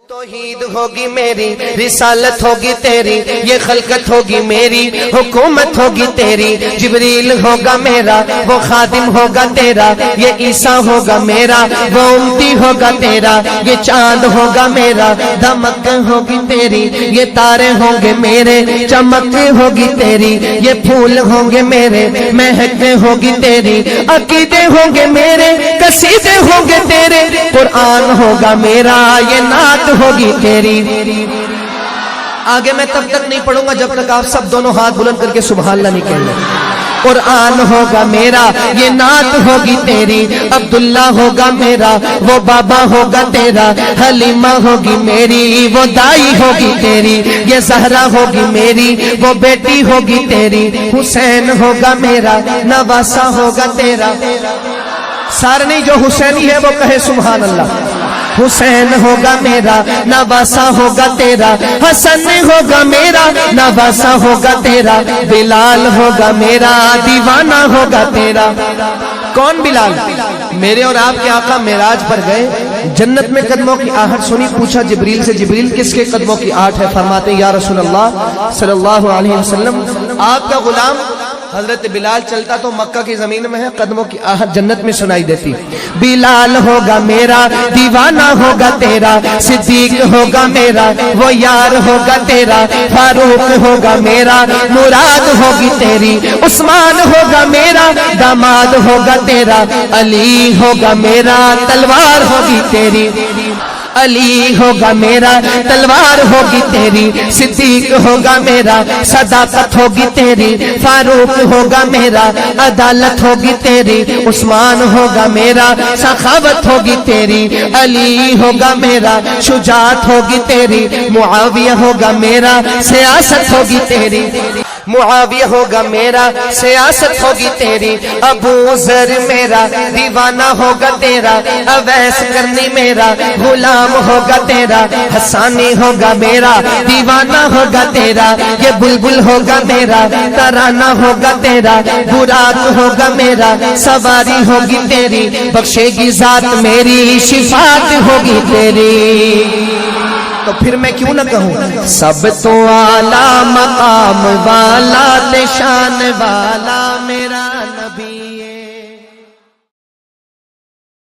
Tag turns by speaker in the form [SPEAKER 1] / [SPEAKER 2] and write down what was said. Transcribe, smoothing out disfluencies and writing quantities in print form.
[SPEAKER 1] توحید ہوگی میری، رسالت ہوگی تیری، یہ خلقت ہوگی میری، حکومت ہوگی تیری، جبریل ہوگا میرا، وہ خادم ہوگا تیرا، یہ عیسیٰ ہوگا میرا، وہ امتی ہوگا تیرا، یہ چاند ہوگا میرا، دمک ہوگی تیری، یہ تارے ہوں گے میرے، چمک ہوگی تیری، یہ پھول ہوں گے میرے، مہک ہوگی تیری، عقیدے ہوں گے میرے، قصیدے ہوں گے تیرے، قرآن ہوگا میرا، یہ نعت ہوگی تیری۔ آگے میں تب تک نہیں پڑھوں گا جب تک آپ سب دونوں ہاتھ بلند کر کے سبحان اللہ نہیں کہہ لیں۔ قرآن ہوگا میرا، یہ نعت ہوگی تیری، عبداللہ ہوگا میرا، وہ بابا ہوگا تیرا، حلیمہ ہوگی میری، وہ دائی ہوگی تیری، یہ زہرا ہوگی میری، وہ بیٹی ہوگی تیری، حسین ہوگا میرا، نواسہ ہوگا تیرا۔ سارے نہیں جو حسینی ہے وہ کہے سبحان اللہ۔ حسین ہوگا میرا، نواسہ ہوگا تیرا، حسن ہوگا میرا، نواسہ ہوگا تیرا، بلال ہوگا میرا، دیوانہ ہوگا تیرا۔ کون بلال؟ میرے اور آپ کے آقا معراج پر گئے، جنت میں قدموں کی آہٹ سنی، پوچھا جبریل سے جبریل کس کے قدموں کی آہٹ ہے؟ فرماتے ہیں یا رسول اللہ صلی اللہ علیہ وسلم آپ کا غلام حضرت بلال چلتا تو مکہ کی زمین میں ہے، قدموں کی آہٹ جنت میں سنائی دیتی۔ بلال ہوگا میرا، دیوانہ ہوگا تیرا، صدیق ہوگا میرا، وہ یار ہوگا تیرا، فاروق ہوگا میرا، مراد ہوگی تیری، عثمان ہوگا میرا، داماد ہوگا تیرا، علی ہوگا میرا، تلوار ہوگی تیری۔ علی ہوگا میرا، تلوار ہوگی تیری، صدیق ہوگا میرا، صداقت ہوگی تیری، فاروق ہوگا میرا، عدالت ہوگی تیری، عثمان ہوگا میرا، سخاوت ہوگی تیری، علی ہوگا میرا، شجاعت ہوگی تیری، معاویہ ہوگا میرا، سیاست ہوگی تیری، معاویہ ہوگا میرا، سیاست ہوگی تیری، ابو ذر میرا، دیوانہ ہوگا تیرا، اویس کرنی میرا، غلام ہوگا تیرا، حسانی ہوگا میرا، دیوانہ ہوگا تیرا، یہ بلبل ہوگا میرا، ترانہ ہوگا تیرا، براق ہوگا میرا، سواری ہوگی تیری، بخشے گی ذات میری، شفاعت ہوگی تیری۔ تو پھر میں کیوں نہ کہوں سب تو اعلیٰ مقام والا، شان والا میرا نبی۔